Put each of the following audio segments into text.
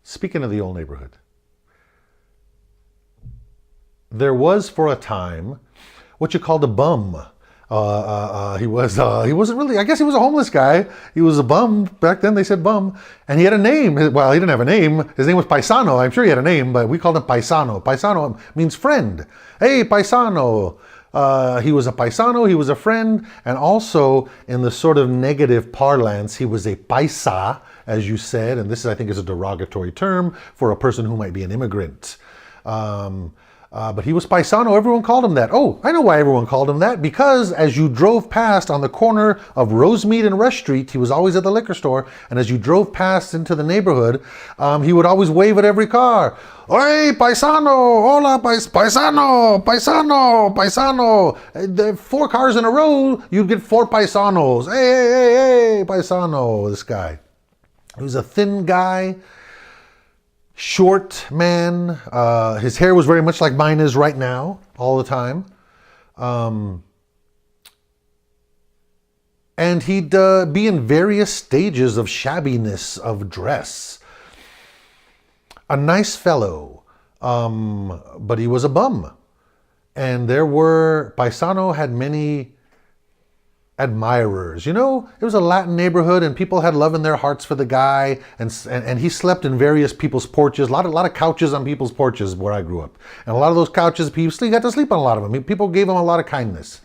Speaking of the old neighborhood, there was for a time what you called a bum. He wasn't really, I guess he was a homeless guy. He was a bum. Back then they said bum. And he had a name. Well, he didn't have a name. His name was Paisano. I'm sure he had a name, but we called him Paisano. Paisano means friend. Hey, Paisano. He was a paisano, he was a friend, and also in the sort of negative parlance, he was a paisa, as you said, and this is, I think, is a derogatory term for a person who might be an immigrant. But he was Paisano. Everyone called him that. Oh, I know why everyone called him that. Because as you drove past on the corner of Rosemead and Rush Street, he was always at the liquor store. And as you drove past into the neighborhood, he would always wave at every car. Oi, Paisano! Hola, Paisano! Paisano! Paisano! The 4 cars in a row, you'd get 4 Paisanos. Hey, hey, hey, hey, Paisano, this guy. He was a thin guy. Short man. His hair was very much like mine is right now, all the time. And he'd be in various stages of shabbiness of dress. A nice fellow, but he was a bum. And Paisano had many admirers. You know, it was a Latin neighborhood and people had love in their hearts for the guy, and he slept in various people's porches, a lot of couches on people's porches where I grew up. And a lot of those couches, people got to sleep on a lot of them. People gave him a lot of kindness.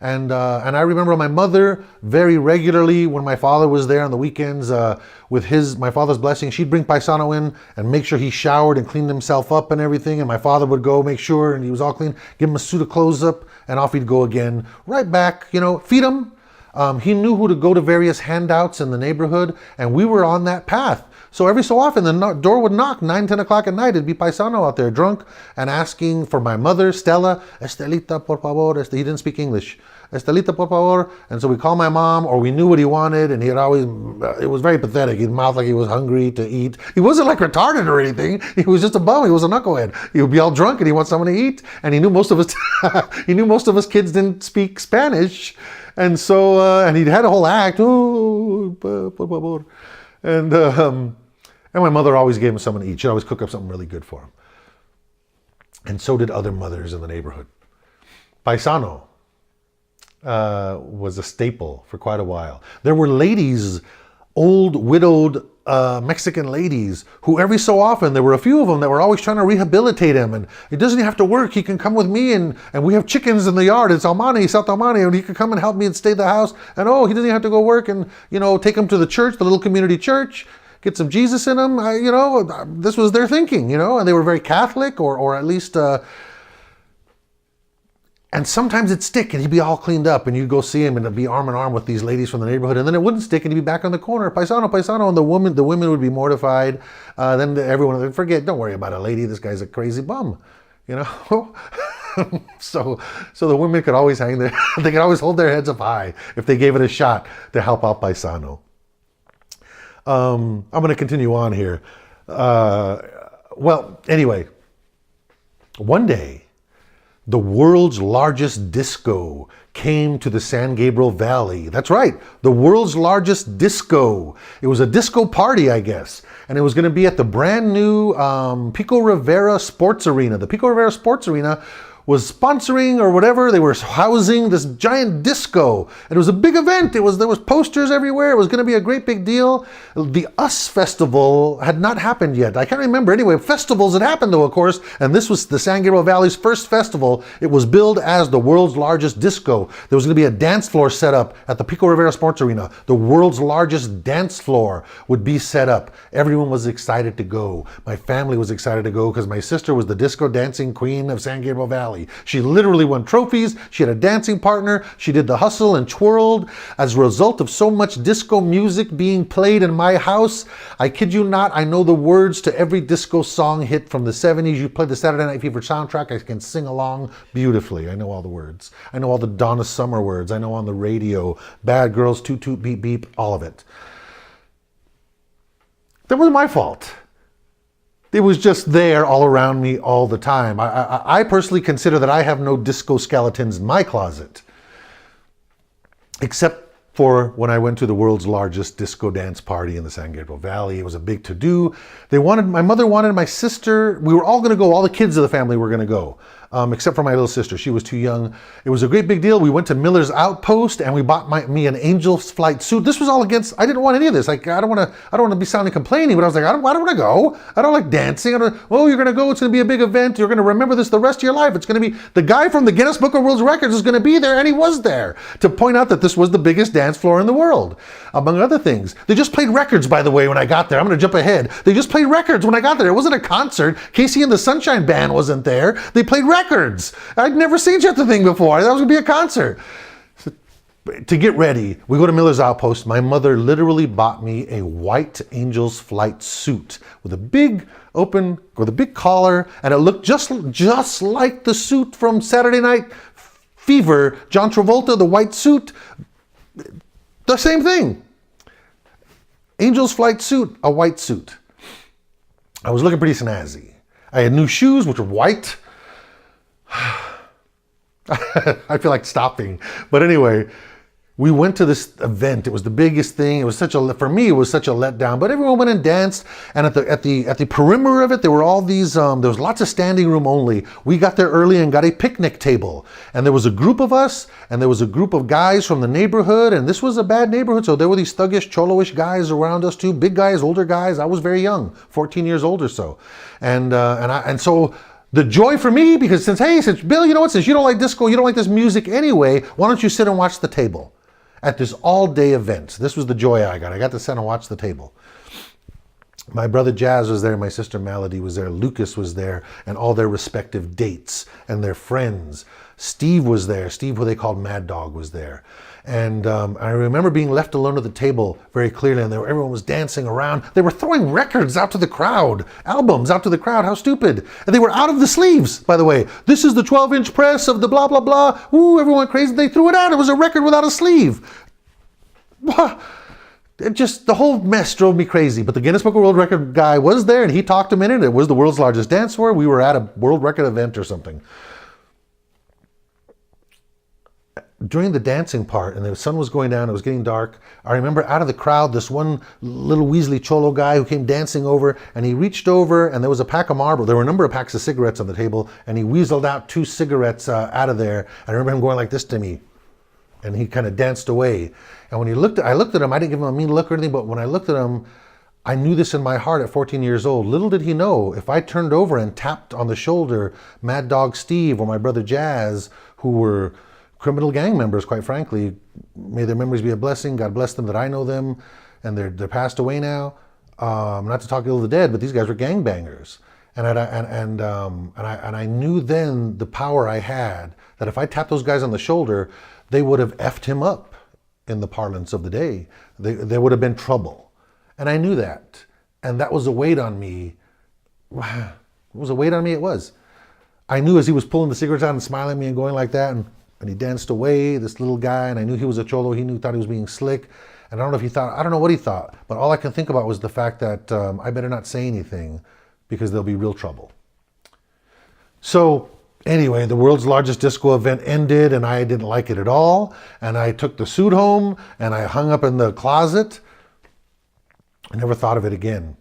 And I remember my mother very regularly, when my father was there on the weekends, with my father's blessing, she'd bring Paisano in and make sure he showered and cleaned himself up and everything. And my father would go make sure and he was all clean, give him a suit of clothes up, and off he'd go again. Right back, feed him. He knew who to go to various handouts in the neighborhood, and we were on that path. So every so often, the door would knock, 9, 10 o'clock at night. It'd be Paisano out there, drunk, and asking for my mother, Stella. Estelita, por favor. He didn't speak English. Estelita, por favor. And so we called my mom, or we knew what he wanted, and it was very pathetic. He'd mouth like he was hungry to eat. He wasn't like retarded or anything. He was just a bum. He was a knucklehead. He would be all drunk, and he wanted someone to eat. And he knew most of us kids didn't speak Spanish. And so, and he'd had a whole act. Oh, por favor. And my mother always gave him something to eat. She'd always cook up something really good for him. And so did other mothers in the neighborhood. Paisano was a staple for quite a while. There were ladies, old widowed Mexican ladies, who every so often, there were a few of them that were always trying to rehabilitate him. And he doesn't have to work. He can come with me, and we have chickens in the yard. It's South Almani, and he can come and help me and stay at the house. And he doesn't have to go work, and, take him to the church, the little community church. Get some Jesus in them, this was their thinking, and they were very Catholic, or at least, and sometimes it'd stick and he'd be all cleaned up and you'd go see him and it'd be arm in arm with these ladies from the neighborhood, and then it wouldn't stick and he'd be back on the corner, Paisano, Paisano, and the women would be mortified. Then everyone would forget, don't worry about a lady, this guy's a crazy bum, So the women could always they could always hold their heads up high if they gave it a shot to help out Paisano. I'm going to continue on here. Well, anyway, one day, the world's largest disco came to the San Gabriel Valley. That's right, the world's largest disco. It was a disco party, I guess. And it was going to be at the brand new Pico Rivera Sports Arena. The Pico Rivera Sports Arena was sponsoring or whatever. They were housing this giant disco. And it was a big event. There was posters everywhere. It was going to be a great big deal. The US Festival had not happened yet. I can't remember. Anyway, festivals had happened though, of course. And this was the San Gabriel Valley's first festival. It was billed as the world's largest disco. There was going to be a dance floor set up at the Pico Rivera Sports Arena. The world's largest dance floor would be set up. Everyone was excited to go. My family was excited to go because my sister was the disco dancing queen of San Gabriel Valley. She literally won trophies. She had a dancing partner. She did the hustle and twirled. As a result of so much disco music being played in my house, I kid you not, I know the words to every disco song hit from the 70s. You play the Saturday Night Fever soundtrack, I can sing along beautifully. I know all the words. I know all the Donna Summer words. I know on the radio, Bad Girls, Toot Toot Beep Beep, all of it. That was my fault. It was just there all around me all the time. I personally consider that I have no disco skeletons in my closet. Except for when I went to the world's largest disco dance party in the San Gabriel Valley. It was a big to-do. My mother wanted my sister, we were all gonna go, all the kids of the family were gonna go, except for my little sister. She was too young. It was a great big deal. We went to Miller's Outpost and we bought me an Angel's Flight suit. This was all against, I didn't want any of this. Like, I don't wanna be sounding complaining, but I was like, I don't wanna go. I don't like dancing. Oh, you're gonna go, it's gonna be a big event. You're gonna remember this the rest of your life. It's gonna be, the guy from the Guinness Book of World Records is gonna be there, and he was there to point out that this was the biggest dance floor in the world, among other things. They just played records, by the way, when I got there. I'm gonna jump ahead. They just played records when I got there. It wasn't a concert. Casey and the Sunshine Band wasn't there. They played records. I'd never seen such a thing before. I thought it was gonna be a concert. So, to get ready, we go to Miller's Outpost. My mother literally bought me a white Angel's Flight suit with a big collar, and it looked just like the suit from Saturday Night Fever, John Travolta, the white suit. The same thing. Angel's Flight suit, a white suit. I was looking pretty snazzy. I had new shoes, which were white. I feel like stopping. But anyway, we went to this event. It was the biggest thing. It was for me, it was such a letdown. But everyone went and danced. And at the perimeter of it, there were all these, there was lots of standing room only. We got there early and got a picnic table. And there was a group of us, and there was a group of guys from the neighborhood. And this was a bad neighborhood, so there were these thuggish, cholo-ish guys around us too. Big guys, older guys. I was very young, 14 years old or so. And so the joy for me, because since Bill, you know what, since you don't like disco, you don't like this music anyway, why don't you sit and watch the table at this all-day event? This was the joy I got. I got to sit and watch the table. My brother Jazz was there, my sister Melody was there, Lucas was there, and all their respective dates and their friends. Steve was there. Steve, who they called Mad Dog, was there. And I remember being left alone at the table very clearly, and everyone was dancing around. They were throwing records out to the crowd, albums out to the crowd. How stupid. And they were out of the sleeves, by the way. This is the 12-inch press of the blah, blah, blah. Ooh, everyone went crazy. They threw it out. It was a record without a sleeve. The whole mess drove me crazy. But the Guinness Book of World Record guy was there, and he talked a minute. It was the world's largest dance floor. We were at a world record event or something. During the dancing part, and the sun was going down, it was getting dark, I remember out of the crowd, this one little Weasley Cholo guy who came dancing over, and he reached over, and there was a pack of Marlboro. There were a number of packs of cigarettes on the table, and he weaseled out 2 cigarettes out of there. I remember him going like this to me, and he kind of danced away. And when I looked at him, I didn't give him a mean look or anything, but when I looked at him, I knew this in my heart at 14 years old. Little did he know, if I turned over and tapped on the shoulder Mad Dog Steve or my brother Jazz, who were criminal gang members, quite frankly, may their memories be a blessing. God bless them that I know them, and they're passed away now. Not to talk ill of the dead, but these guys were gangbangers, and I knew then the power I had, that if I tapped those guys on the shoulder, they would have effed him up, in the parlance of the day. There would have been trouble, and I knew that, and that was a weight on me. It was a weight on me. It was. I knew as he was pulling the cigarettes out and smiling at me and going like that, and he danced away, this little guy, and I knew he was a cholo. Thought he was being slick. And I don't know what he thought, but all I can think about was the fact that I better not say anything, because there'll be real trouble. So anyway, the world's largest disco event ended, and I didn't like it at all. And I took the suit home, and I hung up in the closet. I never thought of it again.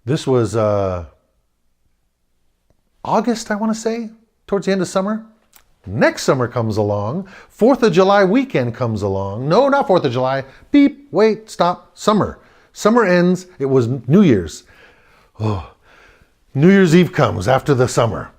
This was August, I want to say, towards the end of summer. Next summer comes along, 4th of July weekend comes along. No, not 4th of July. Beep, wait, stop, summer. Summer ends, it was New Year's. Oh, New Year's Eve comes after the summer.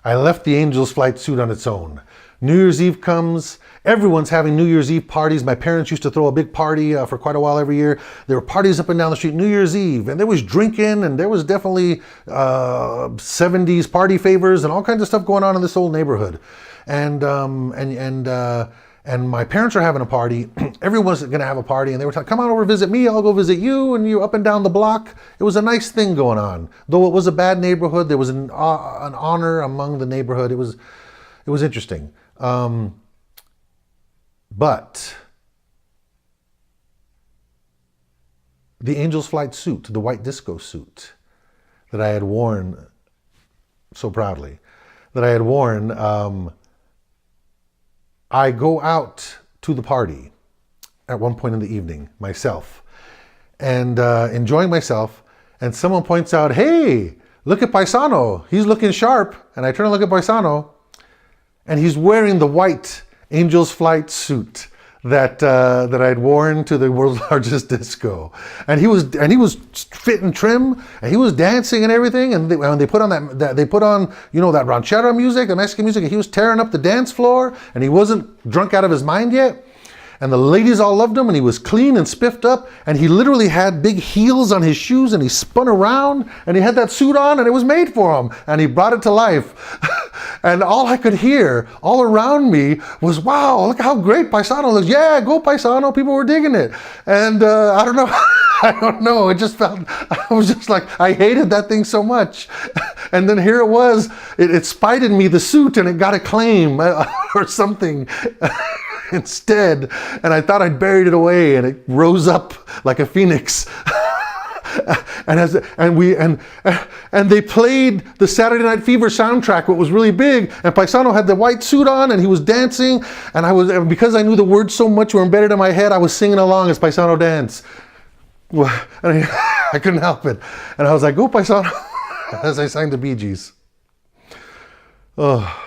I left the Angel's Flight suit on its own. New Year's Eve comes, everyone's having New Year's Eve parties. My parents used to throw a big party for quite a while every year. There were parties up and down the street, New Year's Eve, and there was drinking, and there was definitely 70s party favors and all kinds of stuff going on in this old neighborhood. And my parents are having a party. Everyone's going to have a party, and they were talking, come on over, visit me. I'll go visit you, and you up and down the block. It was a nice thing going on. Though it was a bad neighborhood, there was an honor among the neighborhood. It was interesting. But the Angel's Flight suit, the white disco suit that I had worn so proudly, I go out to the party, at one point in the evening, myself, and enjoying myself, and someone points out, hey, look at Paisano, he's looking sharp. And I turn and look at Paisano, and he's wearing the white Angel's Flight suit that I'd worn to the world's largest disco, and he was fit and trim, and he was dancing and everything. And they put on that ranchera music, the Mexican music, and he was tearing up the dance floor, and he wasn't drunk out of his mind yet. And the ladies all loved him, and he was clean and spiffed up, and he literally had big heels on his shoes, and he spun around, and he had that suit on, and it was made for him, and he brought it to life. And all I could hear all around me was, wow, look how great Paisano looks. Yeah, go Paisano. People were digging it. And I don't know. I don't know. It just felt, I was just like, I hated that thing so much. And then here it was. It spited me, the suit, and it got a claim or something instead. And I thought I'd buried it away, and it rose up like a phoenix. And they played the Saturday Night Fever soundtrack, what was really big, and Paisano had the white suit on, and he was dancing, and because I knew the words so much were embedded in my head, I was singing along as Paisano danced. And I couldn't help it, and I was like, go Paisano, as I sang the Bee Gees. Oh.